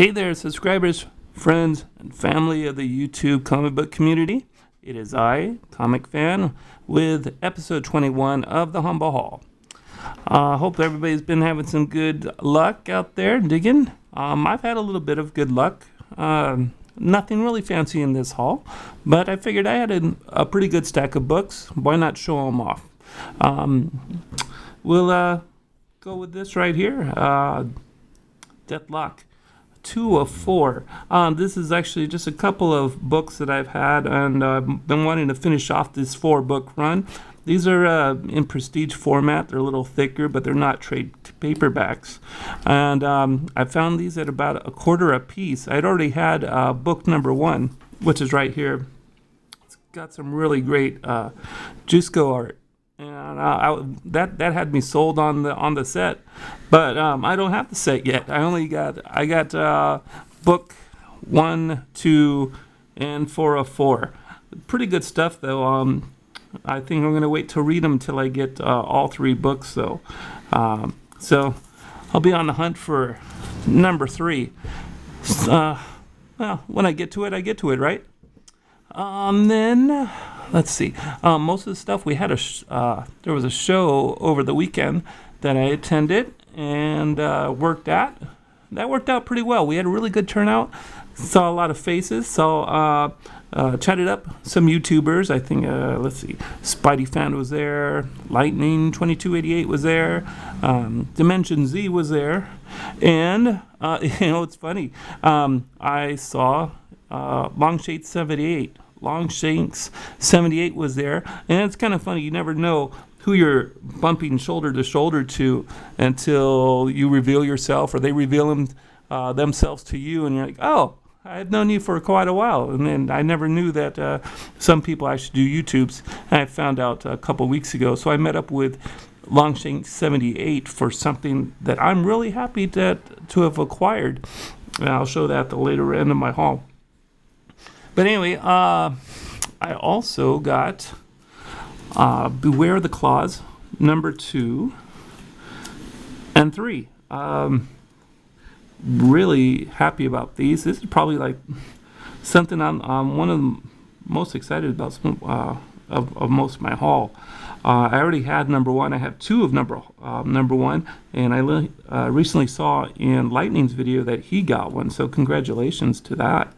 Hey there, subscribers, friends, and family of the YouTube comic book community. It is I, Comicfan, with episode 21 of The Humble Haul. Hope everybody's been having some good luck out there digging. I've had a little bit of good luck. Nothing really fancy in this haul, but I figured I had a pretty good stack of books. Why not show them off? We'll go with this right here. Deathlock 2 of 4. This is actually just a couple of books that I've had, and I've been wanting to finish off this 4-book run. These are in prestige format. They're a little thicker, but they're not trade paperbacks. And I found these at about $1.25 a piece. I'd already had book number 1, which is right here. It's got some really great Jusco art. And that had me sold on the set, but I don't have the set yet. I got book 1, 2, and 4 of 4. Pretty good stuff though. I think I'm gonna wait to read them until I get all 3 books though. So I'll be on the hunt for number 3. Well, when I get to it, right? Then let's see. Most of the stuff we had there was a show over the weekend that I attended and worked at. That worked out pretty well. We had a really good turnout. Saw a lot of faces. Chatted up some YouTubers. I think let's see. Spidey Fan was there. Lightning 2288 was there. Dimension Z was there. And it's funny. I saw Longshanks 78. Longshanks 78 was there, and it's kind of funny. You never know who you're bumping shoulder to shoulder to until you reveal yourself, or they reveal themselves to you, and you're like, "Oh, I've known you for quite a while." And then I never knew that some people actually do YouTubes, and I found out a couple weeks ago. So I met up with Longshanks 78 for something that I'm really happy to have acquired, and I'll show that at the later end of my haul. But anyway, I also got Beware the Claws, number 2 and 3. Really happy about these. This is probably like something I'm one of the most excited about of most of my haul. I already had number 1. I have 2 of number 1, and I recently saw in Lightning's video that he got one. So congratulations to that.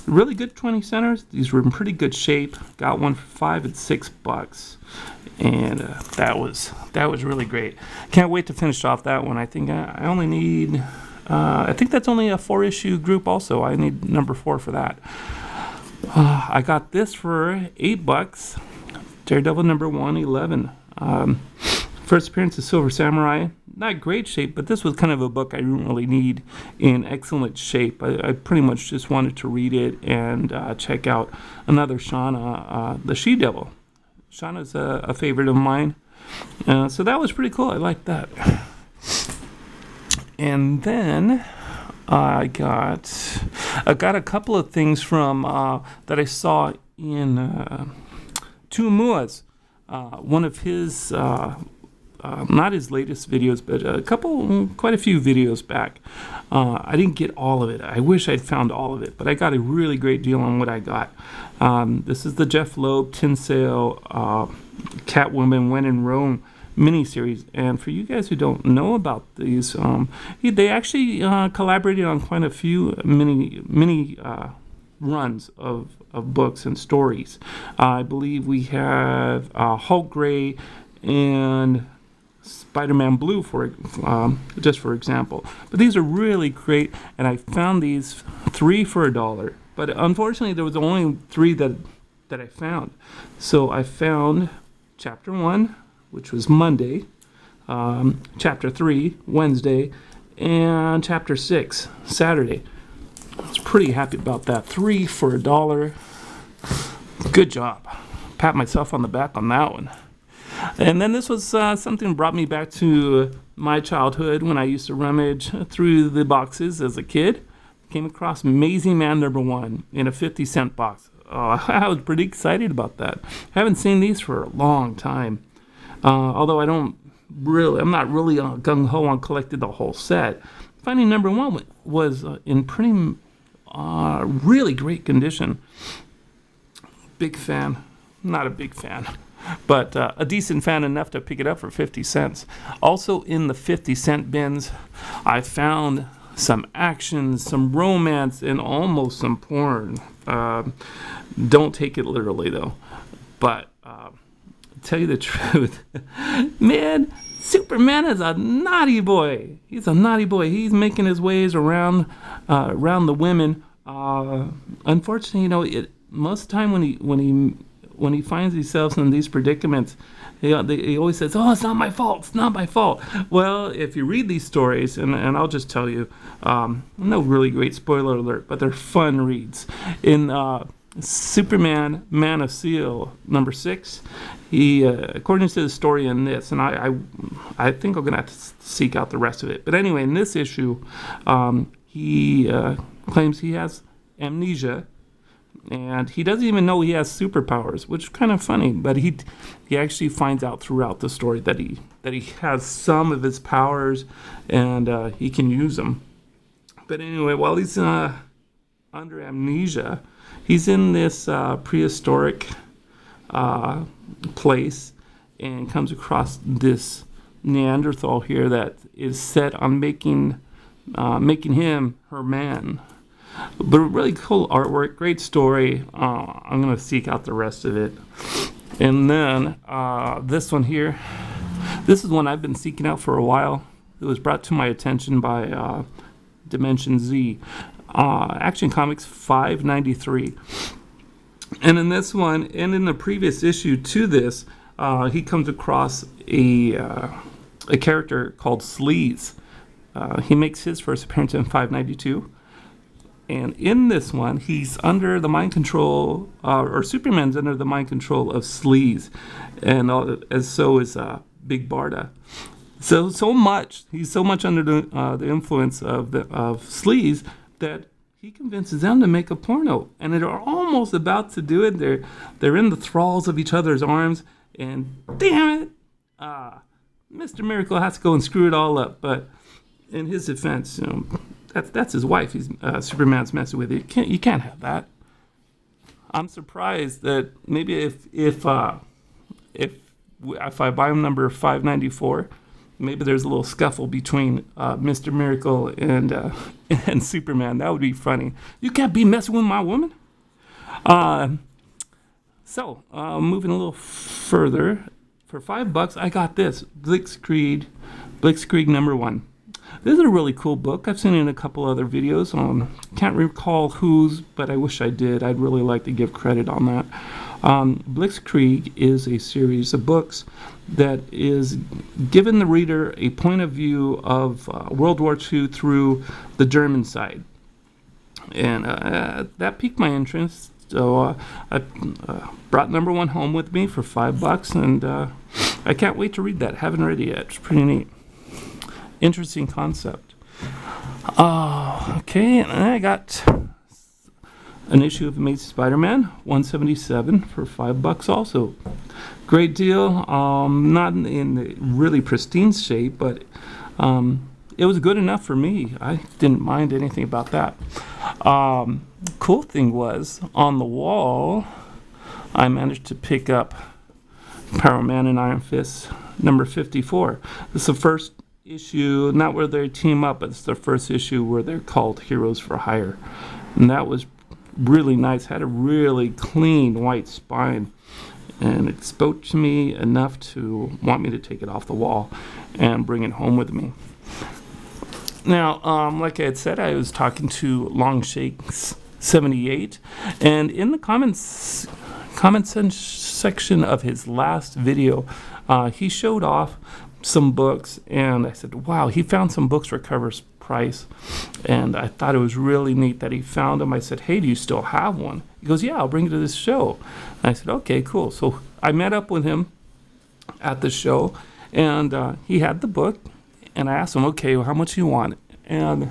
Really good 20 centers. These were in pretty good shape. Got one for $5 and $6, and that was really great. Can't wait to finish off that one. I think I only need. I think that's only a 4-issue group. Also, I need number 4 for that. I got this for $8. Daredevil number 111. First appearance of Silver Samurai. Not great shape, but this was kind of a book I didn't really need in excellent shape. I pretty much just wanted to read it and check out another Shauna, the She-Devil. Shauna's a favorite of mine. So that was pretty cool. I liked that. And then I got a couple of things from that I saw in Tumua's. One of his not his latest videos, but quite a few videos back. I didn't get all of it. I wish I'd found all of it, but I got a really great deal on what I got. This is the Jeff Loeb Tinsale Catwoman When in Rome miniseries, and for you guys who don't know about these, they actually collaborated on quite a few mini runs of books and stories. I believe we have Hulk Gray and Spider-Man Blue, just for example. But these are really great, and I found these 3 for $1. But unfortunately, there was only 3 that I found. So I found Chapter 1, which was Monday, Chapter 3, Wednesday, and Chapter 6, Saturday. I was pretty happy about that. 3 for $1. Good job. Pat myself on the back on that one. And then this was something that brought me back to my childhood when I used to rummage through the boxes as a kid. Came across Amazing Man number 1 in a 50-cent box. I was pretty excited about that. I haven't seen these for a long time. Although I don't I'm not really gung-ho on collecting the whole set. Finding number one was in pretty really great condition. Big fan. Not a big fan, but a decent fan enough to pick it up for 50 cents. Also in the 50-cent bins, I found some action, some romance, and almost some porn. Don't take it literally, though. But tell you the truth, man, Superman is a naughty boy. He's a naughty boy. He's making his ways around the women. Unfortunately, most of the time when he finds himself in these predicaments, he always says, "Oh, it's not my fault. It's not my fault." Well, if you read these stories, and I'll just tell you, no really great spoiler alert, but they're fun reads. In Superman, Man of Steel, number 6, he, according to the story in this, and I think I'm gonna have to seek out the rest of it. But anyway, in this issue, he claims he has amnesia. And he doesn't even know he has superpowers, which is kind of funny. But he actually finds out throughout the story that he has some of his powers, and he can use them. But anyway, while he's under amnesia, he's in this prehistoric place and comes across this Neanderthal here that is set on making him her man. But really cool artwork, great story. I'm going to seek out the rest of it. And then this one here, this is one I've been seeking out for a while. It was brought to my attention by Dimension Z. Action Comics 593. And in this one, and in the previous issue to this, he comes across a character called Sleaze. He makes his first appearance in 592. And in this one, he's under the mind control, or Superman's under the mind control of Sleaze, and as so is Big Barda. So much he's so much under the influence of Sleaze that he convinces them to make a porno, and they're almost about to do it. They're in the thralls of each other's arms, and damn it, Mr. Miracle has to go and screw it all up. But in his defense, that's his wife. Superman's messing with it. You can't have that. I'm surprised that maybe if I buy him number 594, maybe there's a little scuffle between Mr. Miracle and Superman. That would be funny. You can't be messing with my woman. So moving a little further, for $5 I got this Blitzkrieg number 1. This is a really cool book. I've seen it in a couple other videos. Can't recall whose, but I wish I did. I'd really like to give credit on that. Blitzkrieg is a series of books that is giving the reader a point of view of World War II through the German side. And that piqued my interest. So I brought number 1 home with me for $5, and I can't wait to read that. Haven't read it yet. It's pretty neat. Interesting concept. Okay, and I got an issue of Amazing Spider-Man 177 for $5 also. Great deal. Not in really pristine shape, but it was good enough for me. I didn't mind anything about that. Cool thing was, on the wall, I managed to pick up Power Man and Iron Fist number 54. This is the first issue, not where they team up, but it's the first issue where they're called Heroes for Hire. And that was really nice. Had a really clean white spine. And it spoke to me enough to want me to take it off the wall and bring it home with me. Now, like I had said, I was talking to Longshakes78, and in the comments section of his last video, he showed off some books, and I said, wow, he found some books for cover price, and I thought it was really neat that he found them. I said, hey, do you still have one? He goes, yeah, I'll bring it to this show. And I said, okay, cool. So I met up with him at the show, and he had the book, and I asked him, okay, well, how much do you want? And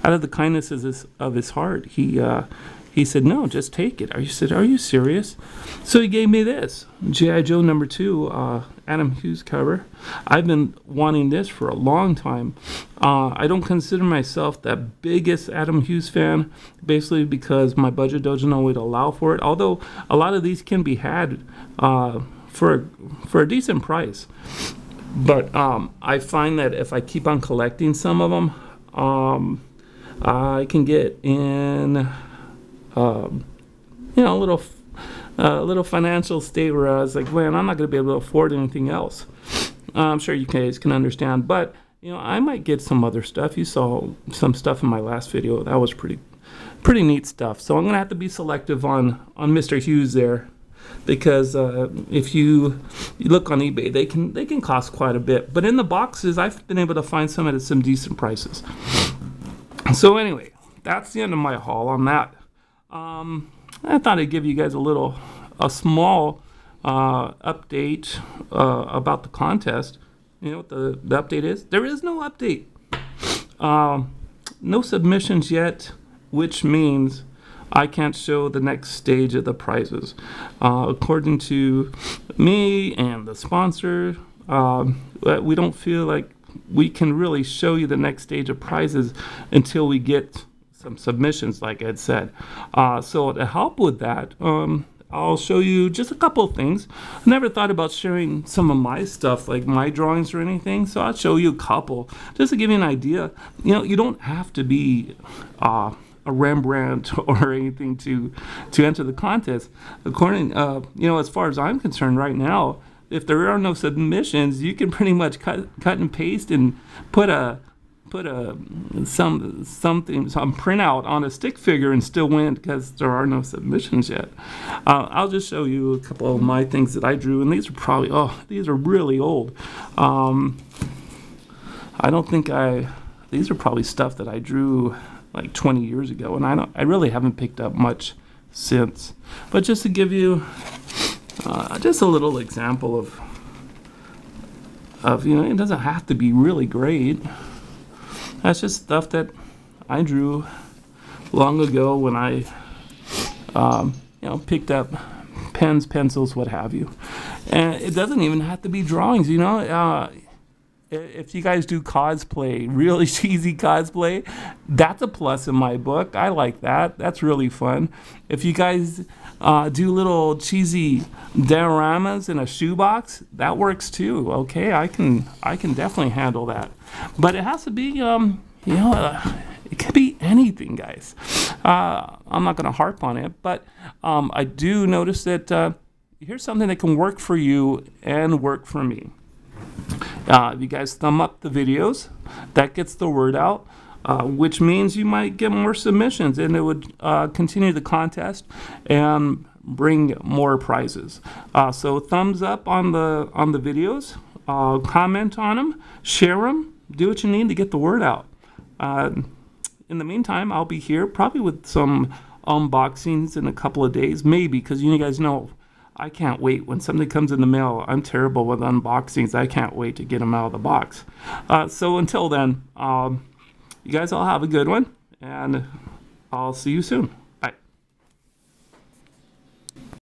out of the kindness of his heart, he he said, no, just take it. I said, are you serious? So he gave me this, G.I. Joe #2, Adam Hughes cover. I've been wanting this for a long time. I don't consider myself the biggest Adam Hughes fan, basically because my budget doesn't always allow for it, although a lot of these can be had for a decent price. But I find that if I keep on collecting some of them, I can get in a little financial state where I was like, man, I'm not going to be able to afford anything else. I'm sure you guys can understand, but I might get some other stuff. You saw some stuff in my last video. That was pretty neat stuff. So I'm going to have to be selective on Mr. Hughes there, because if you look on eBay, they can cost quite a bit. But in the boxes, I've been able to find some at some decent prices. So anyway, that's the end of my haul on that. I thought I'd give you guys a small update about the contest. You know what the update is? There is no update. No submissions yet, which means I can't show the next stage of the prizes. According to me and the sponsor, we don't feel like we can really show you the next stage of prizes until we get some submissions, like Ed said. So to help with that, I'll show you just a couple of things. I never thought about sharing some of my stuff, like my drawings or anything, so I'll show you a couple, just to give you an idea. You don't have to be a Rembrandt or anything to enter the contest. According, as far as I'm concerned right now, if there are no submissions, you can pretty much cut and paste and put some printout on a stick figure and still win, because there are no submissions yet. I'll just show you a couple of my things that I drew, and these are really old. These are probably stuff that I drew like 20 years ago, and I really haven't picked up much since. But just to give you just a little example of it doesn't have to be really great. That's just stuff that I drew long ago when I picked up pens, pencils, what have you. And it doesn't even have to be drawings. If you guys do cosplay, really cheesy cosplay, that's a plus in my book. I like that. That's really fun. If you guys do little cheesy dioramas in a shoebox, that works too. Okay, I can definitely handle that. But it has to be, it could be anything, guys. I'm not going to harp on it, but I do notice that here's something that can work for you and work for me. If you guys thumb up the videos, that gets the word out, which means you might get more submissions, and it would continue the contest and bring more prizes. So thumbs up on the videos, comment on them, share them, do what you need to get the word out. In the meantime, I'll be here probably with some unboxings in a couple of days, maybe, because you guys know I can't wait. When something comes in the mail, I'm terrible with unboxings. I can't wait to get them out of the box. So until then, you guys all have a good one, and I'll see you soon.